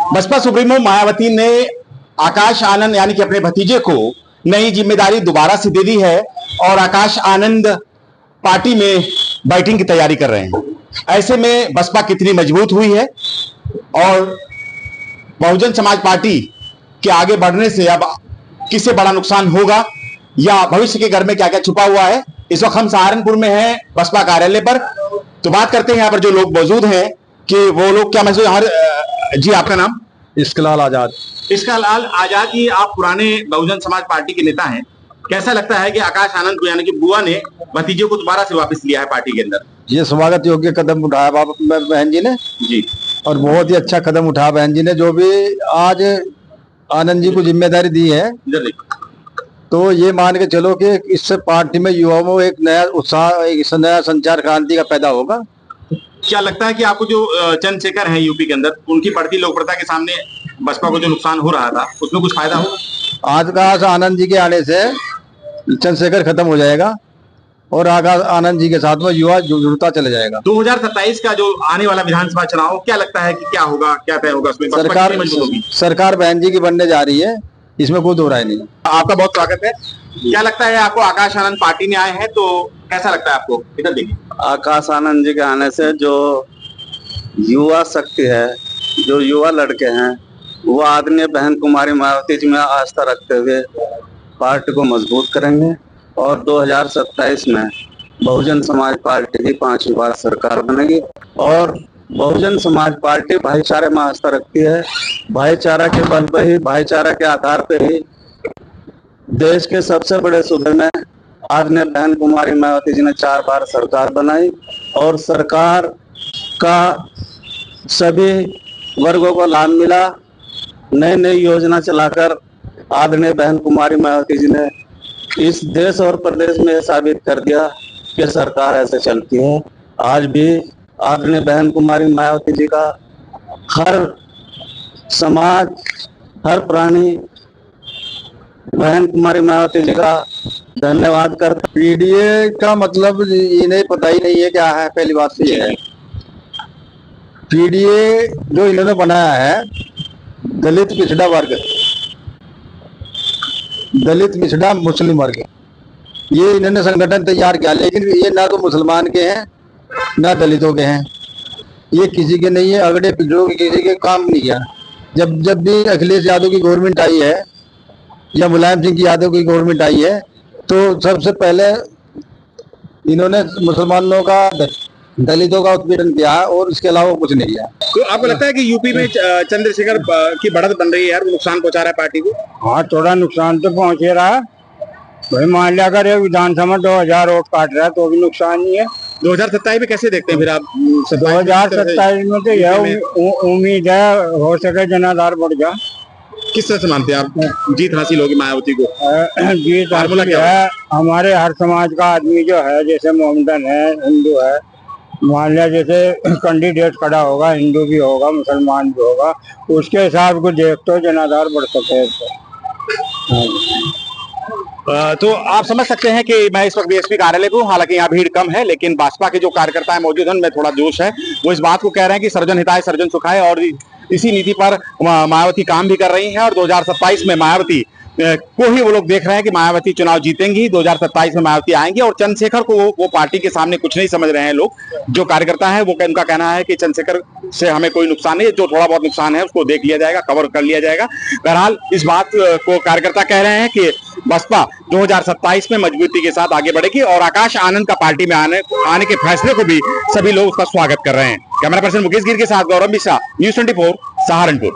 Baspa supremo Mayawati ने आकाश आनंद यानी कि अपने भतीजे को नई जिम्मेदारी दोबारा से दे दी है और आकाश आनंद पार्टी में बैटिंग की तैयारी कर रहे हैं। ऐसे में बसपा कितनी मजबूत हुई है और बहुजन समाज पार्टी के आगे बढ़ने से अब किसे बड़ा नुकसान होगा या भविष्य के घर में क्या क्या छुपा हुआ है। इस वक्त हम सहारनपुर में हैं बसपा कार्यालय पर, तो बात करते हैं यहाँ पर जो लोग मौजूद हैं कि वो लोग क्या महसूस। जी, आपका नाम? इश्कलाल आजाद। इश्कलाल आजाद जी, आप पुराने बहुजन समाज पार्टी के नेता हैं, कैसा लगता है कि आकाश आनंद को यानी कि बुआ ने भतीजे को दोबारा से वापस लिया है पार्टी के अंदर? ये स्वागत योग्य कदम उठाया बहन जी ने जी, और बहुत ही अच्छा कदम उठाया बहन जी ने। जो भी आज आनंद जी को जिम्मेदारी दी है तो ये मान के चलो कि इससे पार्टी में युवाओं में एक नया उत्साह, एक नया संचार क्रांति का पैदा होगा। क्या लगता है कि आपको जो चंद्रशेखर हैं यूपी के अंदर, उनकी बढ़ती लोकप्रियता के सामने बसपा को जो नुकसान हो रहा था उसमें कुछ फायदा हो? आज का आनंद जी के आने से चंद्रशेखर खत्म हो जाएगा और आकाश आनंद जी के साथ में युवा जुड़ता चला जाएगा। 2027 का जो आने वाला विधानसभा चुनाव, क्या लगता है कि क्या होगा, क्या तय होगा उसमें? सरकार बहन जी की बनने जा रही है, इसमें कोई दो राय नहीं। आपका बहुत स्वागत है। क्या लगता है आपको, आकाश आनंद पार्टी में आए हैं तो कैसा लगता है आपको? इधर देखिए। आकाश आनंद जी के आने से जो युवा शक्ति है, जो युवा लड़के हैं, वो आदरणीय बहन कुमारी मायावती जी में आस्था रखते हुए पार्टी को मजबूत करेंगे और 2027 में बहुजन समाज पार्टी की 5वीं बार सरकार बनेगी। और बहुजन समाज पार्टी भाईचारे में आस्था रखती है। भाईचारा के बल पर ही, भाईचारा के आधार पर ही देश के सबसे बड़े सूबे में आदरणीय बहन कुमारी मायावती जी ने 4 बार सरकार बनाई और सरकार का सभी वर्गों को लाभ मिला। नई नई योजना चलाकर आदरणीय बहन कुमारी मायावती जी ने इस देश और प्रदेश में साबित कर दिया कि सरकार ऐसे चलती है। आज भी आदरणीय बहन कुमारी मायावती जी का हर समाज, हर प्राणी बहन कुमारी मायावती जी का धन्यवाद करता। पीडीए का मतलब इन्हें पता ही नहीं है क्या है। पहली बात तो ये है, पीडीए जो इन्होंने बनाया है दलित पिछड़ा वर्ग, दलित पिछड़ा मुस्लिम वर्ग, ये इन्होंने संगठन तैयार किया, लेकिन ये ना तो मुसलमान के हैं ना दलितों के हैं, ये किसी के नहीं है। अगड़े पिछड़ों के किसी के काम नहीं किया। जब भी अखिलेश यादव की गवर्नमेंट आई है या मुलायम सिंह यादव की गवर्नमेंट आई है तो सबसे पहले इन्होंने मुसलमानों का, दलितों का उत्पीड़न किया और इसके अलावा कुछ नहीं किया। तो आपको लगता है कि यूपी में चंद्रशेखर की बढ़त बन रही है, वो नुकसान पहुंचा रहा है पार्टी को? हाँ, थोड़ा नुकसान तो पहुंच ही रहा है भाई। मान लिया अगर विधानसभा में 2000 वोट काट रहा है तो भी नुकसान नहीं है। 2027 में कैसे देखते हैं फिर आप? 2027 में तो यह उम्मीद है हो सके जनाधार बढ़ जाए। किस तरह से मानते हैं आप जीत हासिल होगी मायावती को? जीत हासिल है। हमारे हर समाज का आदमी जो है, जैसे मोहम्मदन है, हिंदू है, मान लिया जैसे कैंडिडेट खड़ा होगा, हिंदू भी होगा, मुसलमान भी होगा, उसके हिसाब को देख तो जनाधार बढ़ सके। तो आप समझ सकते हैं कि मैं इस वक्त बीएसपी कार्यालय को, हालांकि यहाँ भीड़ कम है, लेकिन भाजपा के जो कार्यकर्ता है मौजूद हैं उनमें थोड़ा जोश है। वो इस बात को कह रहे हैं कि सर्वजन हिताय सर्वजन सुखाय, और इसी नीति पर मायावती काम भी कर रही हैं और 2027 में मायावती को ही वो लोग देख रहे हैं कि मायावती चुनाव जीतेंगी। 2027 में मायावती आएंगी और चंद्रशेखर को वो पार्टी के सामने कुछ नहीं समझ रहे हैं लोग। जो कार्यकर्ता है वो, उनका कहना है कि चंद्रशेखर से हमें कोई नुकसान नहीं है, जो थोड़ा बहुत नुकसान है उसको देख लिया जाएगा, कवर कर लिया जाएगा। बहरहाल इस बात को कार्यकर्ता कह रहे हैं कि बसपा 2027 में मजबूती के साथ आगे बढ़ेगी और आकाश आनंद का पार्टी में आने के फैसले को भी सभी लोग उसका स्वागत कर रहे हैं। कैमरा पर्सन मुकेश गिर के साथ गौरव मिश्रा, न्यूज़ 24, सहारनपुर।